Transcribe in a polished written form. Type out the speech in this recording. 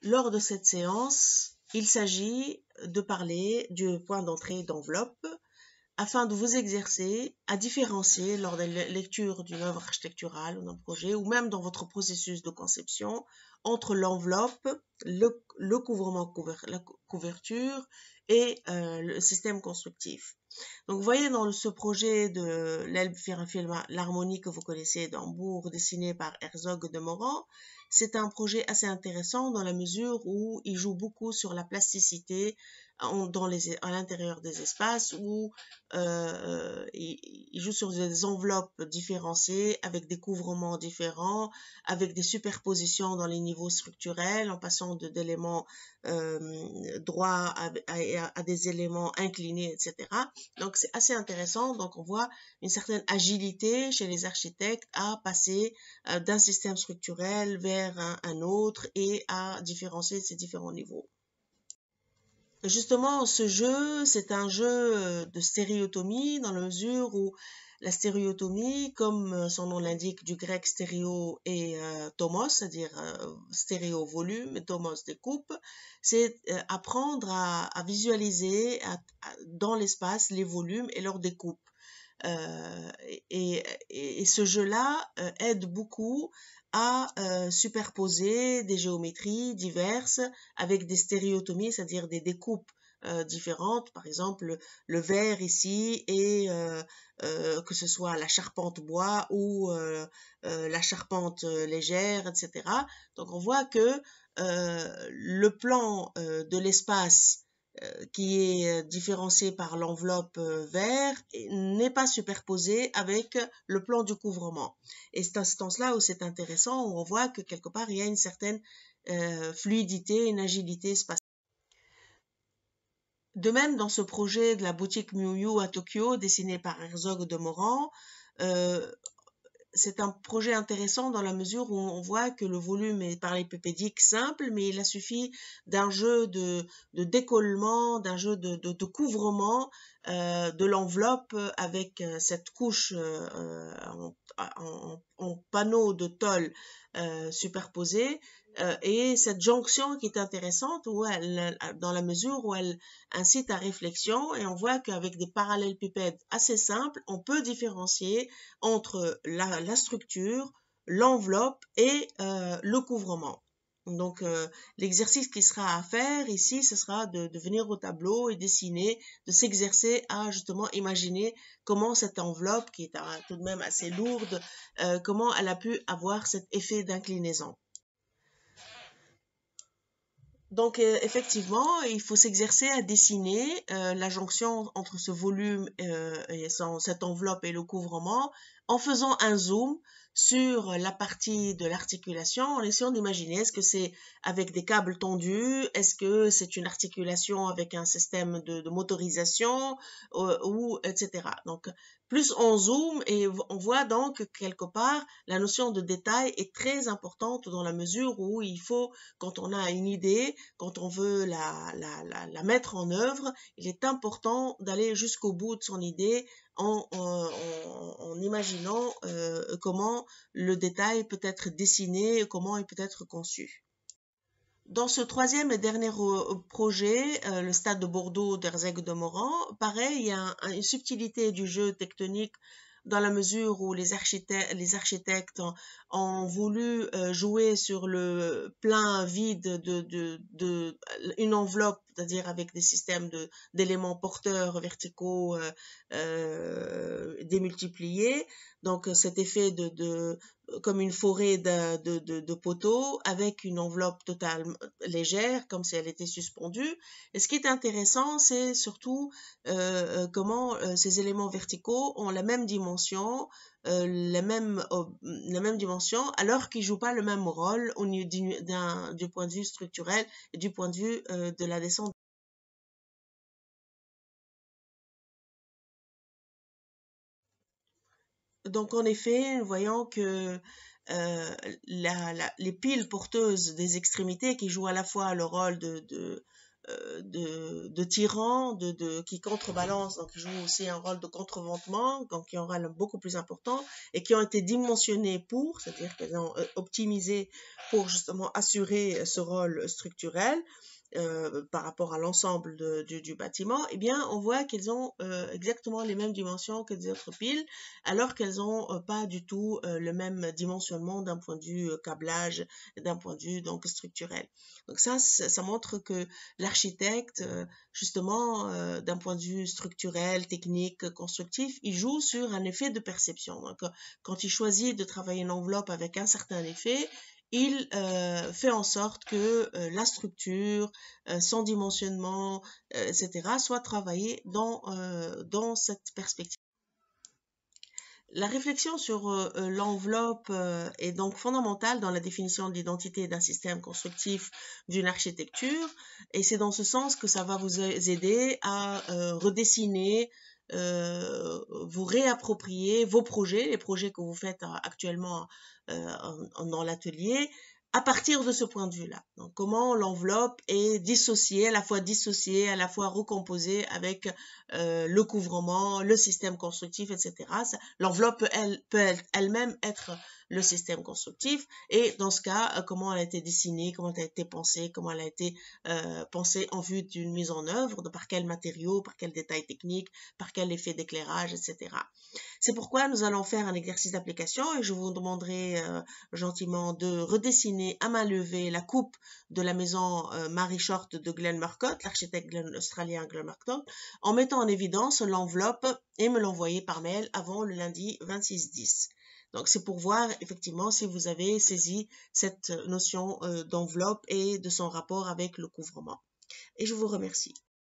Lors de cette séance, il s'agit de parler du point d'entrée d'enveloppe afin de vous exercer à différencier lors de la lecture d'une œuvre architecturale ou d'un projet ou même dans votre processus de conception entre l'enveloppe, le couvrement, la couverture et le système constructif. Donc, vous voyez dans ce projet de l'Elbe-Firnfilm, l'harmonie que vous connaissez d'Hambourg, dessiné par Herzog de Morand, c'est un projet assez intéressant dans la mesure où il joue beaucoup sur la plasticité à l'intérieur des espaces, où il joue sur des enveloppes différenciées, avec des couvrements différents, avec des superpositions dans les niveaux structurels, en passant d'éléments droits à des éléments inclinés, etc. Donc, c'est assez intéressant. Donc, on voit une certaine agilité chez les architectes à passer d'un système structurel vers un autre et à différencier ces différents niveaux. Justement, ce jeu, c'est un jeu de stéréotomie dans la mesure où la stéréotomie, comme son nom l'indique, du grec stéréo et tomos, c'est-à-dire stéréo volume et tomos découpe, c'est apprendre à visualiser dans l'espace les volumes et leur découpe. Et ce jeu-là aide beaucoup à superposer des géométries diverses avec des stéréotomies, c'est-à-dire des découpes différentes. Par exemple, le verre ici et que ce soit la charpente bois ou la charpente légère, etc. Donc on voit que le plan de l'espace qui est différencié par l'enveloppe vert n'est pas superposé avec le plan du couvrement. Et c'est à ce sens-là où c'est intéressant, où on voit que quelque part il y a une certaine fluidité, une agilité spatiale. De même, dans ce projet de la boutique Miu Miu à Tokyo, dessiné par Herzog de Morand, c'est un projet intéressant dans la mesure où on voit que le volume est parallélépipédique simple, mais il a suffi d'un jeu de décollement, d'un jeu de couvrement de l'enveloppe avec cette couche en panneau de tôle superposé et cette jonction qui est intéressante où dans la mesure où elle incite à réflexion et on voit qu'avec des parallélépipèdes assez simples, on peut différencier entre la structure, l'enveloppe et le couvrement. Donc, l'exercice qui sera à faire ici, ce sera de venir au tableau et dessiner, de s'exercer à justement imaginer comment cette enveloppe, qui est tout de même assez lourde, comment elle a pu avoir cet effet d'inclinaison. Donc, effectivement, il faut s'exercer à dessiner la jonction entre ce volume et cette enveloppe et le couvrement en faisant un zoom sur la partie de l'articulation, en essayant d'imaginer est-ce que c'est avec des câbles tendus, est-ce que c'est une articulation avec un système de motorisation ou etc. Donc, plus on zoome et on voit donc quelque part la notion de détail est très importante dans la mesure où il faut, quand on a une idée, quand on veut la mettre en œuvre, il est important d'aller jusqu'au bout de son idée en imaginant comment le détail peut être dessiné, comment il peut être conçu. Dans ce troisième et dernier projet, le Stade de Bordeaux d'Herzeg de Morand, pareil, il y a une subtilité du jeu tectonique dans la mesure où les architectes ont voulu jouer sur le plein vide une enveloppe, c'est-à-dire avec des systèmes d'éléments porteurs verticaux démultipliés. Donc cet effet comme une forêt de poteaux avec une enveloppe totale légère, comme si elle était suspendue. Et ce qui est intéressant, c'est surtout comment ces éléments verticaux ont la même dimension, la même dimension, alors qu'ils ne jouent pas le même rôle du point de vue structurel et du point de vue de la descente. Donc, en effet, nous voyons que les piles porteuses des extrémités qui jouent à la fois le rôle de tirant, qui contrebalance, donc qui jouent aussi un rôle de contreventement, donc qui ont un rôle beaucoup plus important et qui ont été dimensionnés pour, c'est-à-dire qu'elles ont optimisé pour justement assurer ce rôle structurel. Par rapport à l'ensemble du bâtiment, eh bien, on voit qu'elles ont exactement les mêmes dimensions que des autres piles, alors qu'elles n'ont pas du tout le même dimensionnement d'un point de vue câblage, d'un point de vue donc structurel. Donc ça montre que l'architecte, justement, d'un point de vue structurel, technique, constructif, il joue sur un effet de perception. Donc, quand il choisit de travailler une enveloppe avec un certain effet, il fait en sorte que la structure, son dimensionnement, etc., soit travaillé dans cette perspective. La réflexion sur l'enveloppe est donc fondamentale dans la définition de l'identité d'un système constructif d'une architecture, et c'est dans ce sens que ça va vous aider à redessiner, vous réapproprier vos projets, les projets que vous faites actuellement dans l'atelier, à partir de ce point de vue-là. Donc, comment l'enveloppe est dissociée, à la fois recomposée avec le couvrement, le système constructif, etc. L'enveloppe peut elle-même être le système constructif, et dans ce cas, comment elle a été dessinée, comment elle a été pensée, comment elle a été pensée en vue d'une mise en œuvre, par quels matériaux, par quels détails techniques, par quel effet d'éclairage, etc. C'est pourquoi nous allons faire un exercice d'application et je vous demanderai gentiment de redessiner à main levée la coupe de la maison Mary Short de Glenn Murcutt, l'architecte australien Glenn Murcutt, en mettant en évidence l'enveloppe et me l'envoyer par mail avant le lundi 26/10. Donc, c'est pour voir effectivement si vous avez saisi cette notion d'enveloppe et de son rapport avec le couvrement. Et je vous remercie.